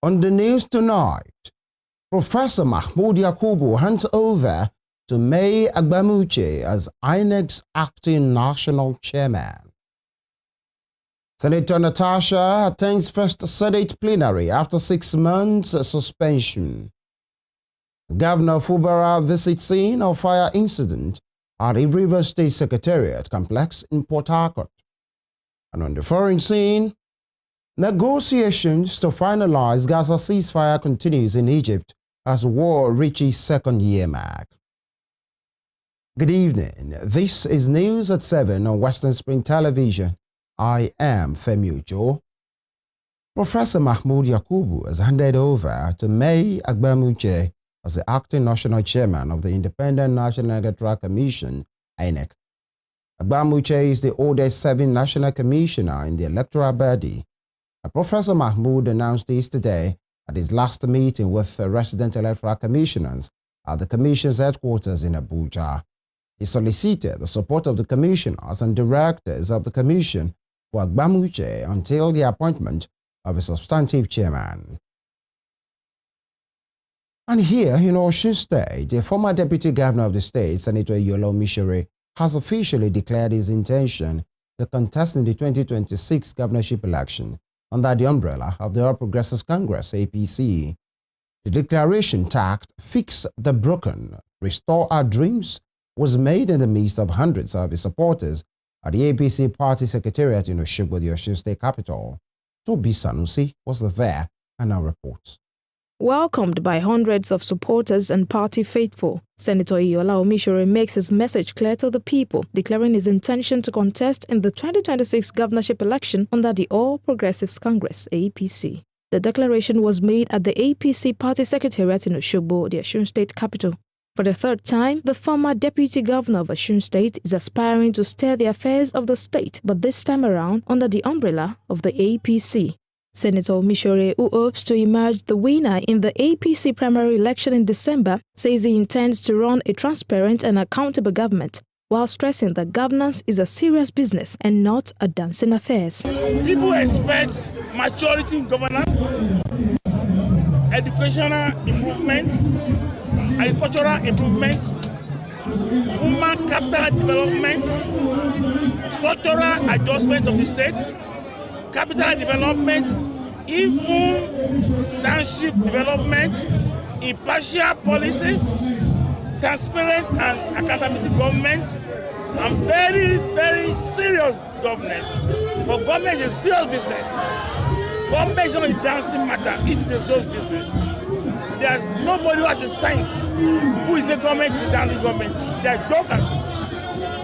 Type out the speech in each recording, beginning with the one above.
On the news tonight, Professor Mahmood Yakubu hands over to May Agbamuche as INEC's acting national chairman. Senator Natasha attends first Senate plenary after 6 months suspension. Governor Fubara visits scene of fire incident at a River State Secretariat complex in Port Harcourt. And on the foreign scene, negotiations to finalize Gaza ceasefire continues in Egypt as war reaches second year mark. Good evening. This is News at 7 on Western Spring Television. I am Femi Ojo. Professor Mahmood Yakubu has handed over to May Agbamuche as the acting national chairman of the Independent National Electoral Commission, INEC. Agbamuche is the oldest serving national commissioner in the electoral body. Professor Mahmood announced this today at his last meeting with resident electoral commissioners at the commission's headquarters in Abuja. He solicited the support of the commissioners and directors of the commission for Agbamuche until the appointment of a substantive chairman. And here in Osun State, the former deputy governor of the state, Senator Iyiola Omisore, has officially declared his intention to contest in the 2026 governorship election under the umbrella of the All Progressives Congress, APC. The declaration tagged "Fix the Broken, Restore Our Dreams" was made in the midst of hundreds of his supporters at the APC party secretariat in Osun, the Osun State capital. Tobi Sanusi was there and now reports. Welcomed by hundreds of supporters and party faithful, Senator Iyiola Omisore makes his message clear to the people, declaring his intention to contest in the 2026 governorship election under the All Progressives Congress, APC. The declaration was made at the APC party secretariat in Osun, the Osun State capital. For the third time, the former deputy governor of Osun State is aspiring to steer the affairs of the state, but this time around under the umbrella of the APC. Senator Omisore, who hopes to emerge the winner in the APC primary election in December, says he intends to run a transparent and accountable government, while stressing that governance is a serious business and not a dancing affair. People expect maturity in governance, educational improvement, agricultural improvement, human capital development, structural adjustment of the states, capital development, even township development, impartial policies, transparent and accountability government, and very, very serious government. But government is a serious business. Government is not a dancing matter, it is a serious business. There's nobody who has a science who is a government is a dancing government. They are jokers.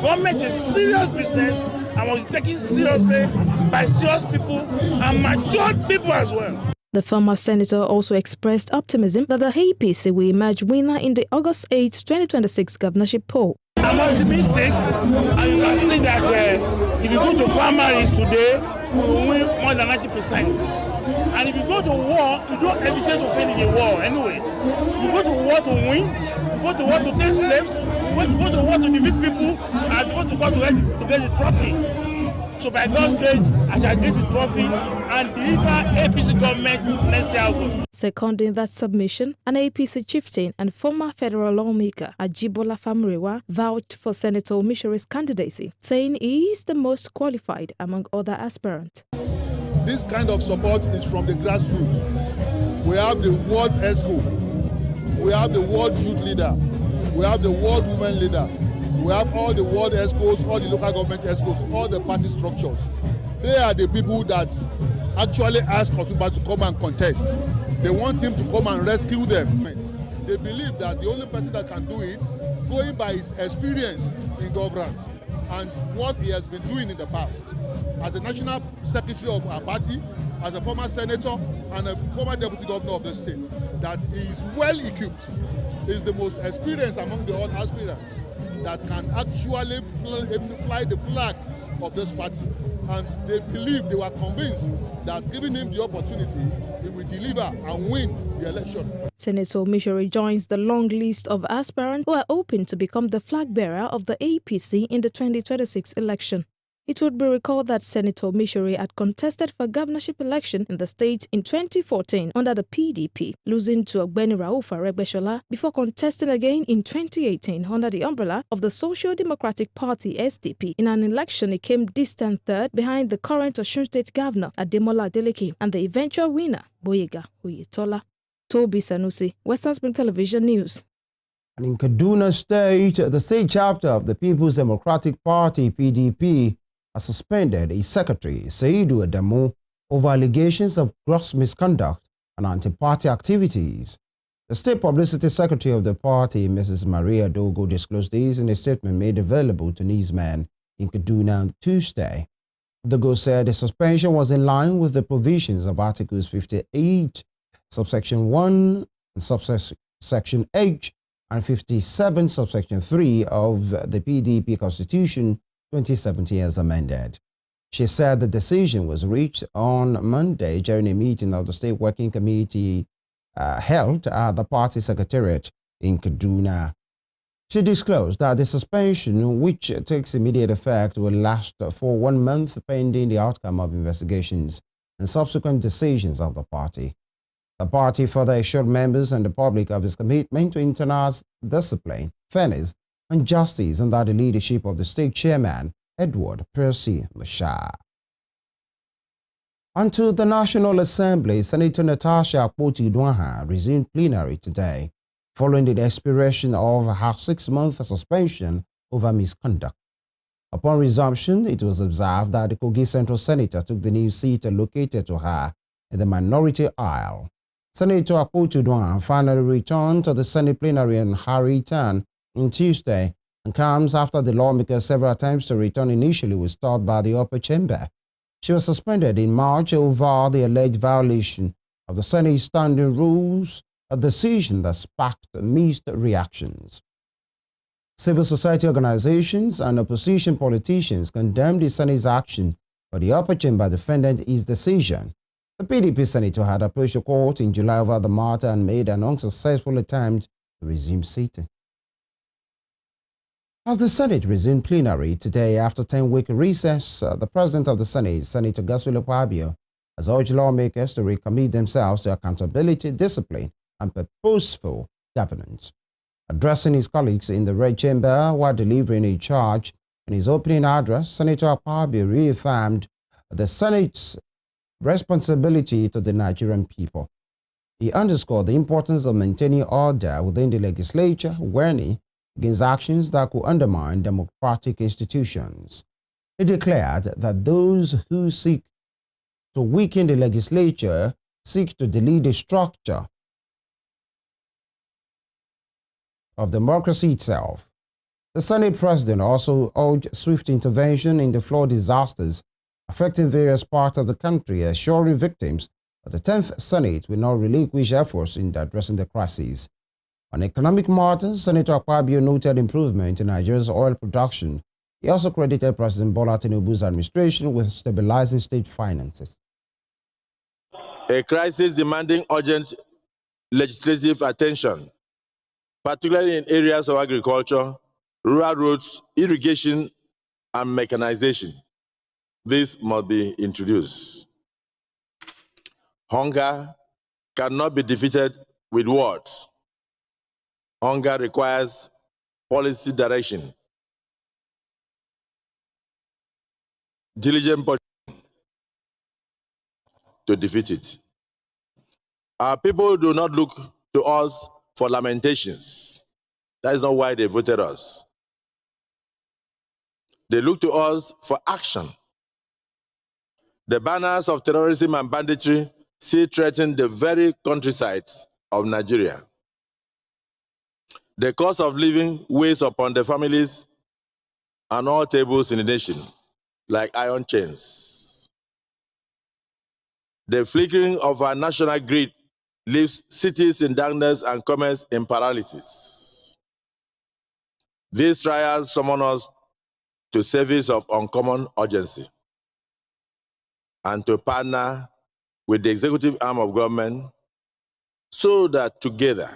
Government is serious business and was taken seriously by serious people and matured people as well. The former senator also expressed optimism that the APC will emerge winner in the August 8, 2026 governorship poll. I'm optimistic, and you can see that if you go to primaries today, we will win more than 90%. And if you go to war, you don't hesitate to fail in a war anyway. You go to war to win, you go to war to take slaves, you go to war to defeat people, and you go to war to get the trophy. So by God's grace, I shall get the trophy and deliver APC government next year. Seconding that submission, an APC chieftain and former federal lawmaker Ajibola Famrewa vouched for Senator Omisore's candidacy, saying he is the most qualified among other aspirants. This kind of support is from the grassroots. We have the World ESCO, we have the World Youth Leader, we have the World Women Leader, we have all the World ESCOs, all the local government ESCOs, all the party structures. They are the people that actually ask Osunba to come and contest. They want him to come and rescue them. They believe that the only person that can do it, going by his experience in governance and what he has been doing in the past, as a national secretary of our party, as a former senator and a former deputy governor of the state, that he is well equipped, is the most experienced among the all aspirants that can actually fly the flag of this party. And they believe, they were convinced that giving him the opportunity, he will deliver and win the election. Senator Omisore joins the long list of aspirants who are hoping to become the flag bearer of the APC in the 2026 election. It would be recalled that Senator Omisore had contested for governorship election in the state in 2014 under the PDP, losing to Ogbeni Rauf Aregbesola before contesting again in 2018 under the umbrella of the Social Democratic Party SDP. In an election, he came distant third behind the current Osun State Governor Ademola Adeleke and the eventual winner Boyega Oyetola. Toby Sanusi, Western Spring Television News. And in Kaduna State, the state chapter of the People's Democratic Party, PDP, has suspended its secretary, Seidu Adamu, over allegations of gross misconduct and anti-party activities. The state publicity secretary of the party, Mrs. Maria Dogo, disclosed this in a statement made available to newsmen in Kaduna on Tuesday. Dogo said the suspension was in line with the provisions of Articles 58, subsection 1, and subsection H, and 57, subsection 3 of the PDP Constitution 2017 as amended. She said the decision was reached on Monday during a meeting of the State Working Committee held at the party secretariat in Kaduna. She disclosed that the suspension, which takes immediate effect, will last for 1 month pending the outcome of investigations and subsequent decisions of the party. The party further assured members and the public of its commitment to internal discipline, fairness, and justice under the leadership of the state chairman, Edward Percy Mashar. Unto the National Assembly, Senator Natasha Akpoti-Uduaghan resumed plenary today, following the expiration of her 6-month suspension over misconduct. Upon resumption, it was observed that the Kogi Central Senator took the new seat allocated to her in the minority aisle. Senator Akpoti-Uduaghan finally returned to the Senate plenary on her return on Tuesday and comes after the lawmaker's several attempts to return initially was stopped by the upper chamber. She was suspended in March over the alleged violation of the Senate's standing rules, a decision that sparked mixed reactions. Civil society organizations and opposition politicians condemned the Senate's action, but the upper chamber defended its decision. The PDP senator had approached the court in July over the matter and made an unsuccessful attempt to resume sitting. As the Senate resumed plenary today after a 10-week recess, the President of the Senate, Senator Godswill Akpabio, has urged lawmakers to recommit themselves to accountability, discipline, and purposeful governance. Addressing his colleagues in the Red Chamber while delivering a charge in his opening address, Senator Akpabio reaffirmed the Senate's responsibility to the Nigerian people. He underscored the importance of maintaining order within the legislature, warning against actions that could undermine democratic institutions. He declared that those who seek to weaken the legislature seek to delete the structure of democracy itself. The Senate President also urged swift intervention in the flood disasters affecting various parts of the country, assuring victims that the 10th Senate will not relinquish efforts in addressing the crisis. On economic matters, Senator Akpabio noted improvement in Nigeria's oil production. He also credited President Bola Tinubu's administration with stabilizing state finances. A crisis demanding urgent legislative attention, particularly in areas of agriculture, rural roads, irrigation, and mechanization. This must be introduced. Hunger cannot be defeated with words. Hunger requires policy direction, diligent to defeat it. Our people do not look to us for lamentations. That is not why they voted us. They look to us for action. The banners of terrorism and banditry still threaten the very countryside of Nigeria. The cost of living weighs upon the families and all tables in the nation like iron chains. The flickering of our national grid leaves cities in darkness and commerce in paralysis. These trials summon us to service of uncommon urgency and to partner with the executive arm of government so that together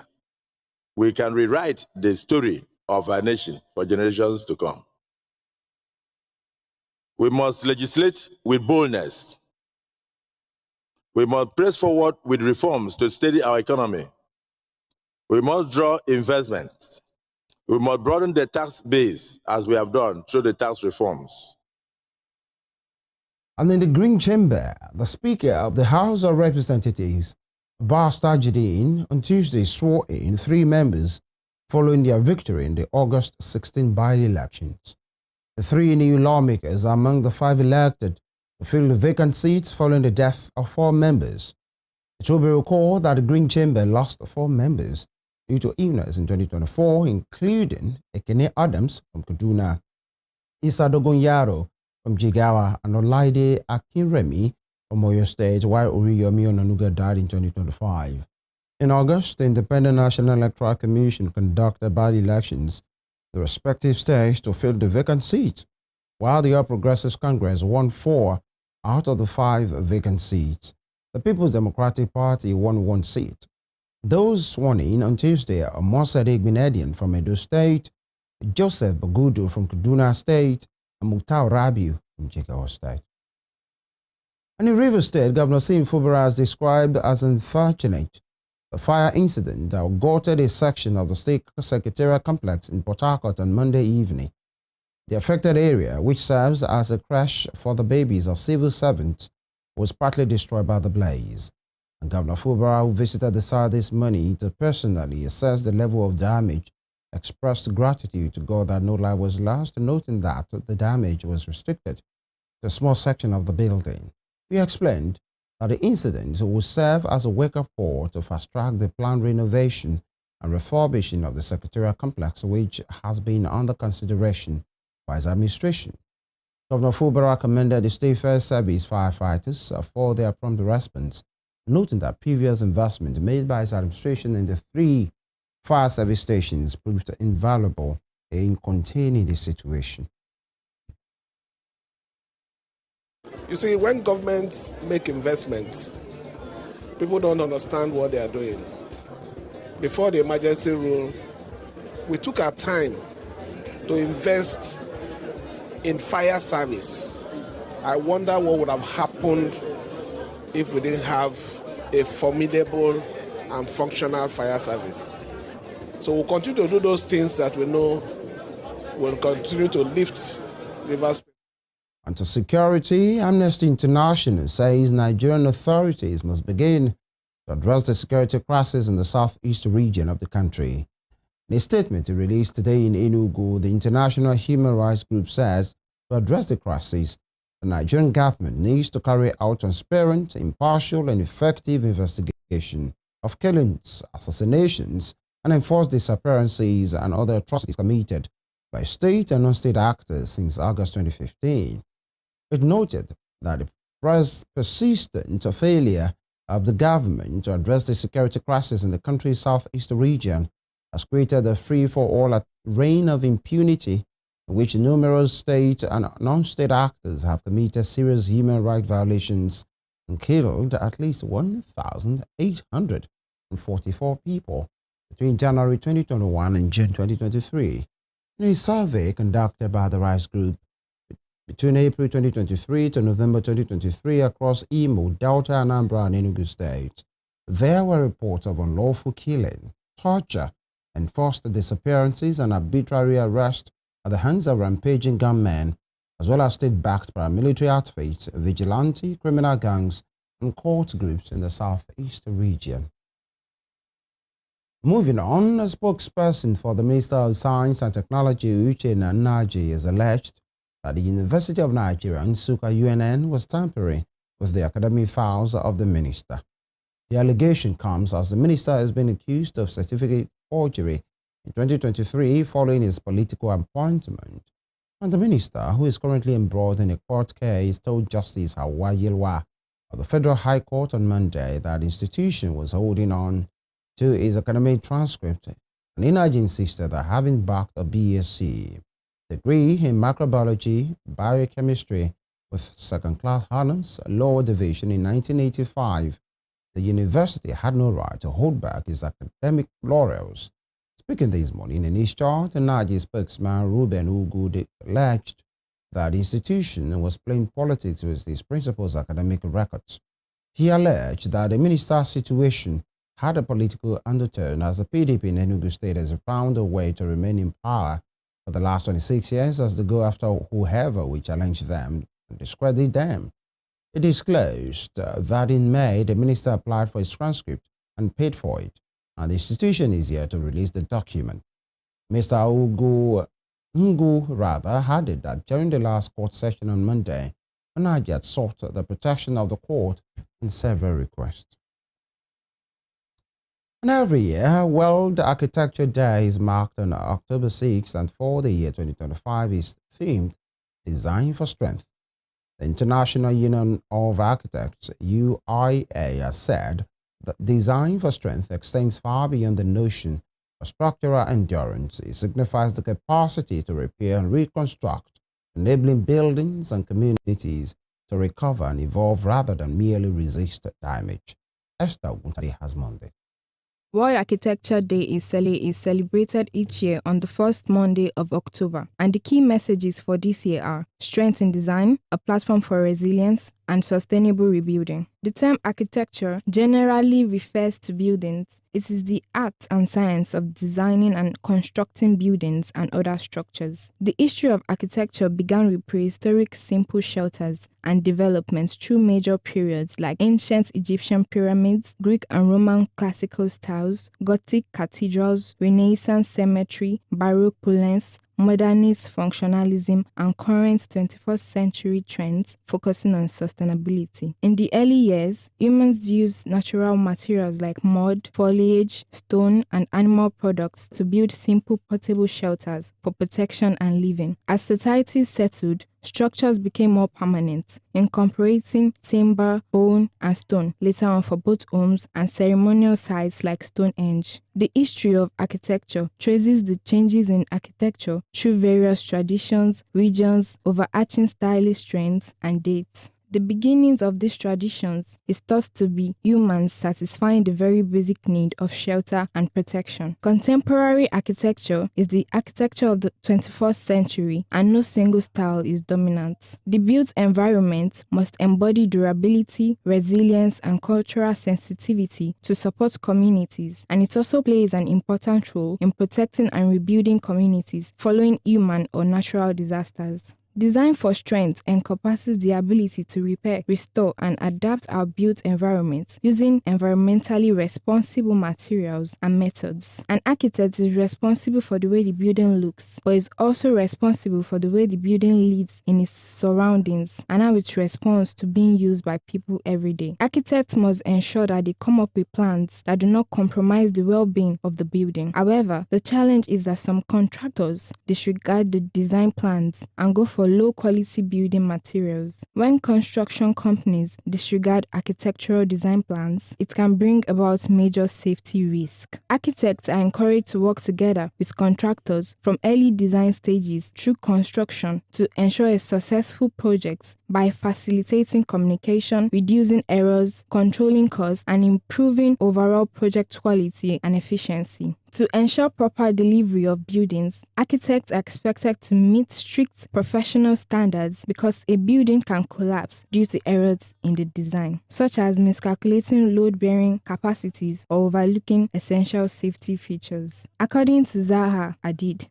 we can rewrite the story of our nation for generations to come. We must legislate with boldness. We must press forward with reforms to steady our economy. We must draw investments. We must broaden the tax base as we have done through the tax reforms. And in the Green Chamber, the Speaker of the House of Representatives, Abbas Tajudeen, on Tuesday swore in 3 members following their victory in the August 16 by-elections. The 3 new lawmakers are among the 5 elected to fill the vacant seats following the death of 4 members. It will be recalled that the Green Chamber lost 4 members due to illness in 2024, including Ekene Adams from Kaduna, Issa Dogonyaro from Jigawa, and Olaide Akinremi from Oyo State, while Oriyomi Onanuga died in 2025. In August, the Independent National Electoral Commission conducted by-elections in the respective states to fill the vacant seats, while the All Progressives Congress won 4 out of the 5 vacant seats. The People's Democratic Party won 1 seat. Those sworn in on Tuesday are Mosadek Binedian from Edo State, Joseph Bagudu from Kaduna State, and Mukhtar Rabiu from Jigawa State. And in Rivers State, Governor Sim Fubara has described as unfortunate the fire incident that gutted a section of the state secretariat complex in Port Harcourt on Monday evening. The affected area, which serves as a creche for the babies of civil servants, was partly destroyed by the blaze. And Governor Fubara, who visited the site this morning to personally assess the level of damage, expressed gratitude to God that no life was lost, noting that the damage was restricted to a small section of the building. He explained that the incident will serve as a wake-up call to fast-track the planned renovation and refurbishing of the secretariat complex, which has been under consideration by his administration. Governor Fubara commended the State Fire Service firefighters for their prompt response, noting that previous investment made by his administration in the 3 fire service stations proved invaluable in containing the situation. You see, when governments make investments, people don't understand what they are doing. Before the emergency rule, we took our time to invest in fire service. I wonder what would have happened if we didn't have a formidable and functional fire service. So we'll continue to do those things that we know will continue to lift Rivers. And to security, Amnesty International says Nigerian authorities must begin to address the security crisis in the southeast region of the country. In a statement released today in Enugu, the International Human Rights Group says to address the crisis, the Nigerian government needs to carry out transparent, impartial, and effective investigation of killings, assassinations, and enforce disappearances and other atrocities committed by state and non-state actors since August 2015. It noted that the persistent failure of the government to address the security crisis in the country's southeast region has created a free-for-all reign of impunity in which numerous state and non-state actors have committed serious human rights violations and killed at least 1,844 people between January 2021 and June 2023. In a survey conducted by the Rights Group between April 2023 to November 2023 across Imo, Delta, Anambra, and Enugu states, there were reports of unlawful killing, torture, enforced disappearances, and arbitrary arrest at the hands of rampaging gunmen, as well as state-backed paramilitary outfits, vigilante, criminal gangs, and cult groups in the southeast region. Moving on, a spokesperson for the Minister of Science and Technology, Uche Nnaji, is alleged that the University of Nigeria, Nsukka UNN, was tampering with the academic files of the minister. The allegation comes as the minister has been accused of certificate forgery in 2023 following his political appointment. And the minister, who is currently embroiled in a court case, told Justice Iyiola of the Federal High Court on Monday that the institution was holding on to his academic transcript, and Nnaji insisted that having backed a BSc degree in microbiology, biochemistry with second-class honors, lower division in 1985, the university had no right to hold back his academic laurels. Speaking this morning in his chart, Nnaji spokesman Ruben Ugu alleged that the institution was playing politics with his principal's academic records. He alleged that the minister's situation had a political undertone as the PDP in Enugu State has found a way to remain in power for the last 26 years as they go after whoever will challenge them and discredit them. It disclosed that in May, the minister applied for his transcript and paid for it, and the institution is here to release the document. Mr. Ngu added that during the last court session on Monday, Onaja sought the protection of the court in several requests. And every year, World Architecture Day is marked on October 6th, and for the year 2025 is themed Design for Strength. The International Union of Architects, UIA, has said that design for strength extends far beyond the notion of structural endurance. It signifies the capacity to repair and reconstruct, enabling buildings and communities to recover and evolve rather than merely resist damage. Esther Wuntari has Monday. World Architecture Day is celebrated each year on the first Monday of October, and the key messages for this year are strength in design, a platform for resilience, and sustainable rebuilding. The term architecture generally refers to buildings. It is the art and science of designing and constructing buildings and other structures. The history of architecture began with prehistoric simple shelters and developments through major periods like ancient Egyptian pyramids, Greek and Roman classical styles, Gothic cathedrals, Renaissance cemetery, Baroque opulence, modernist functionalism, and current 21st century trends focusing on sustainability. In the early years, humans used natural materials like mud, foliage, stone, and animal products to build simple portable shelters for protection and living. As societies settled, structures became more permanent, incorporating timber, bone, and stone, later on for both homes and ceremonial sites like Stonehenge. The history of architecture traces the changes in architecture through various traditions, regions, overarching stylist trends, and dates. The beginnings of these traditions is thought to be humans satisfying the very basic need of shelter and protection. Contemporary architecture is the architecture of the 21st century, and no single style is dominant. The built environment must embody durability, resilience, and cultural sensitivity to support communities, and it also plays an important role in protecting and rebuilding communities following human or natural disasters. Design for strength encompasses the ability to repair, restore, and adapt our built environment using environmentally responsible materials and methods. An architect is responsible for the way the building looks, but is also responsible for the way the building lives in its surroundings and how it responds to being used by people every day. Architects must ensure that they come up with plans that do not compromise the well-being of the building. However, the challenge is that some contractors disregard the design plans and go for low-quality building materials. When construction companies disregard architectural design plans, it can bring about major safety risk. Architects are encouraged to work together with contractors from early design stages through construction to ensure a successful project by facilitating communication, reducing errors, controlling costs, and improving overall project quality and efficiency. To ensure proper delivery of buildings, architects are expected to meet strict professional standards because a building can collapse due to errors in the design, such as miscalculating load-bearing capacities or overlooking essential safety features. According to Zaha Hadid,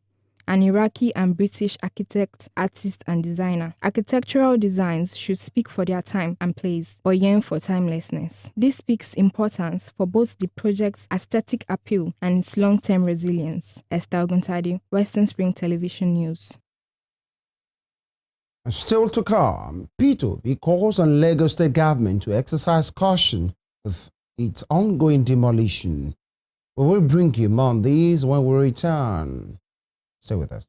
an Iraqi and British architect, artist, and designer, architectural designs should speak for their time and place, but yearn for timelessness. This speaks importance for both the project's aesthetic appeal and its long-term resilience. Esther Oguntade, Western Spring Television News. Still to come, P2B calls on Lagos State government to exercise caution with its ongoing demolition. We will bring you more on these when we return. Stay with us.